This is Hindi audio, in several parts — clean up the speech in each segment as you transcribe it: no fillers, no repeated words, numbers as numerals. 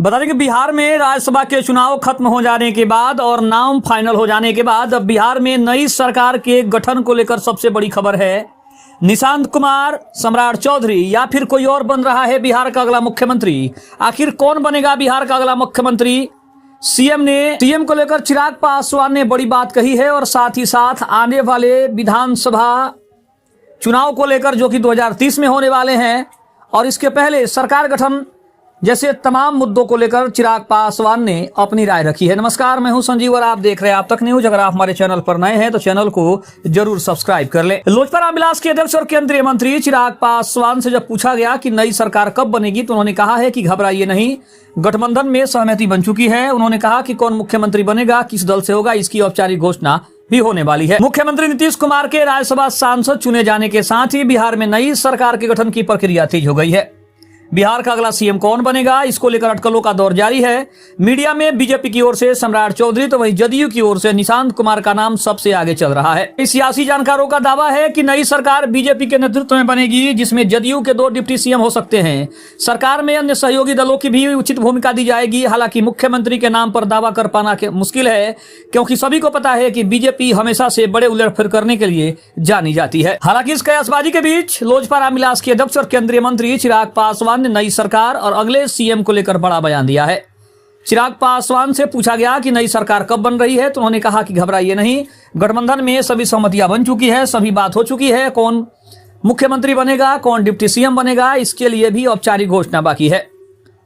बता दें कि बिहार में राज्यसभा के चुनाव खत्म हो जाने के बाद और नाम फाइनल हो जाने के बाद अब बिहार में नई सरकार के गठन को लेकर सबसे बड़ी खबर है। निशांत कुमार, सम्राट चौधरी या फिर कोई और बन रहा है बिहार का अगला मुख्यमंत्री। आखिर कौन बनेगा बिहार का अगला मुख्यमंत्री? सीएम को लेकर चिराग पासवान ने बड़ी बात कही है और साथ ही साथ आने वाले विधानसभा चुनाव को लेकर जो कि 2030 में होने वाले हैं और इसके पहले सरकार गठन जैसे तमाम मुद्दों को लेकर चिराग पासवान ने अपनी राय रखी है। नमस्कार, मैं हूं संजीव और आप देख रहे हैं आप तक न्यूज। अगर आप हमारे चैनल पर नए हैं तो चैनल को जरूर सब्सक्राइब कर लें। लोजपा रामविलास के अध्यक्ष और केंद्रीय मंत्री चिराग पासवान से जब पूछा गया कि नई सरकार कब बनेगी तो उन्होंने कहा है कि घबराइए नहीं, गठबंधन में सहमति बन चुकी है। उन्होंने कहा कि कौन मुख्यमंत्री बनेगा, किस दल से होगा, इसकी औपचारिक घोषणा भी होने वाली है। मुख्यमंत्री नीतीश कुमार के राज्यसभा सांसद चुने जाने के साथ ही बिहार में नई सरकार के गठन की प्रक्रिया तेज हो गई है। बिहार का अगला सीएम कौन बनेगा, इसको लेकर अटकलों का दौर जारी है। मीडिया में बीजेपी की ओर से सम्राट चौधरी तो वहीं जदयू की ओर से निशांत कुमार का नाम सबसे आगे चल रहा है। इस सियासी जानकारों का दावा है कि नई सरकार बीजेपी के नेतृत्व में बनेगी, जिसमें जदयू के 2 डिप्टी सीएम हो सकते हैं। सरकार में अन्य सहयोगी दलों की भी उचित भूमिका दी जाएगी। हालांकि मुख्यमंत्री के नाम पर दावा कर पाना मुश्किल है, क्योंकि सभी को पता है कि बीजेपी हमेशा से बड़े उलटफेर करने के लिए जानी जाती है। हालांकि इस कयासबाजी के बीच लोजपा रामविलास के अध्यक्ष और केंद्रीय मंत्री चिराग पासवान ने नई सरकार और अगले सीएम को लेकर बड़ा बयान दिया है। चिराग पासवान से पूछा गया कि नई सरकार कब बन रही है तो उन्होंने कहा कि घबराइए नहीं, गठबंधन में सभी सहमतियां बन चुकी है, सभी बात हो चुकी है। कौन मुख्यमंत्री बनेगा, कौन डिप्टी सीएम बनेगा, इसके लिए भी औपचारिक घोषणा बाकी है।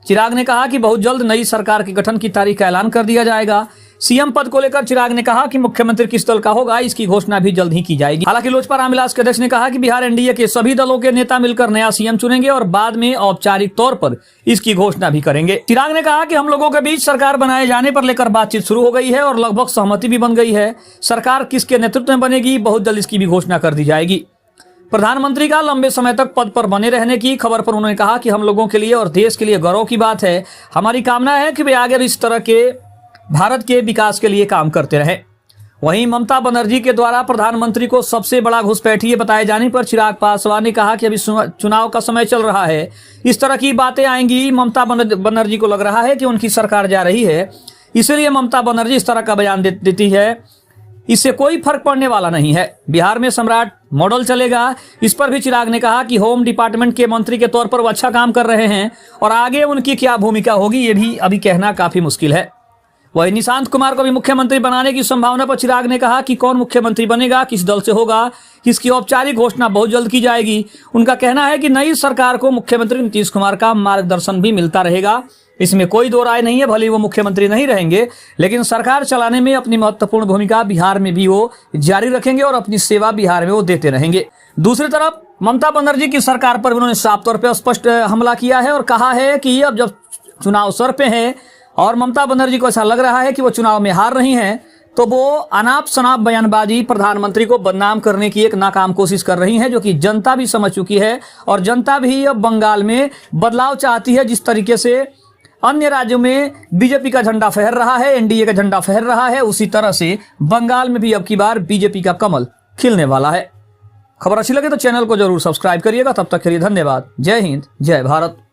चिराग ने कहा कि बहुत जल्द नई सरकार के गठन की तारीख का ऐलान कर दिया जाएगा। सीएम पद को लेकर चिराग ने कहा कि मुख्यमंत्री किस दल का होगा, इसकी घोषणा भी जल्द ही की जाएगी। हालांकि लोजपा रामविलास के अध्यक्ष ने कहा कि बिहार एनडीए के सभी दलों के नेता मिलकर नया सीएम चुनेंगे और बाद में औपचारिक तौर पर इसकी घोषणा भी करेंगे। चिराग ने कहा कि हम लोगों के बीच सरकार बनाए जाने पर लेकर बातचीत शुरू हो गई है और लगभग सहमति भी बन गई है। सरकार किसके नेतृत्व में बनेगी, बहुत जल्द इसकी भी घोषणा कर दी जाएगी। प्रधानमंत्री का लंबे समय तक पद पर बने रहने की खबर पर उन्होंने कहा कि हम लोगों के लिए और देश के लिए गौरव की बात है। हमारी कामना है कि वे आगे भी इस तरह के भारत के विकास के लिए काम करते रहे। वहीं ममता बनर्जी के द्वारा प्रधानमंत्री को सबसे बड़ा घुसपैठिए बताए जाने पर चिराग पासवान ने कहा कि अभी चुनाव का समय चल रहा है, इस तरह की बातें आएंगी। ममता बनर्जी को लग रहा है कि उनकी सरकार जा रही है, इसलिए ममता बनर्जी इस तरह का बयान देती है। इससे कोई फर्क पड़ने वाला नहीं है। बिहार में सम्राट मॉडल चलेगा। इस पर भी चिराग ने कहा कि होम डिपार्टमेंट के मंत्री के तौर पर वो अच्छा काम कर रहे हैं और आगे उनकी क्या भूमिका होगी ये भी अभी कहना काफी मुश्किल है। वही निशांत कुमार को भी मुख्यमंत्री बनाने की संभावना पर चिराग ने कहा कि कौन मुख्यमंत्री बनेगा, किस दल से होगा, इसकी औपचारिक घोषणा बहुत जल्द की जाएगी। उनका कहना है कि नई सरकार को मुख्यमंत्री नीतीश कुमार का मार्गदर्शन भी मिलता रहेगा, इसमें कोई दो राय नहीं है। भले वो मुख्यमंत्री नहीं रहेंगे, लेकिन सरकार चलाने में अपनी महत्वपूर्ण भूमिका बिहार में भी वो जारी रखेंगे और अपनी सेवा बिहार में वो देते रहेंगे। दूसरी तरफ ममता बनर्जी की सरकार पर उन्होंने साफ तौर पर स्पष्ट हमला किया है और कहा है कि अब जब चुनाव सर पे है और ममता बनर्जी को ऐसा लग रहा है कि वो चुनाव में हार रही हैं, तो वो अनाप शनाप बयानबाजी प्रधानमंत्री को बदनाम करने की एक नाकाम कोशिश कर रही हैं, जो कि जनता भी समझ चुकी है और जनता भी अब बंगाल में बदलाव चाहती है। जिस तरीके से अन्य राज्यों में बीजेपी का झंडा फहर रहा है, एनडीए का झंडा फहर रहा है, उसी तरह से बंगाल में भी अब की बार बीजेपी का कमल खिलने वाला है। खबर अच्छी लगे तो चैनल को जरूर सब्सक्राइब करिएगा। तब तक के लिए धन्यवाद। जय हिंद, जय भारत।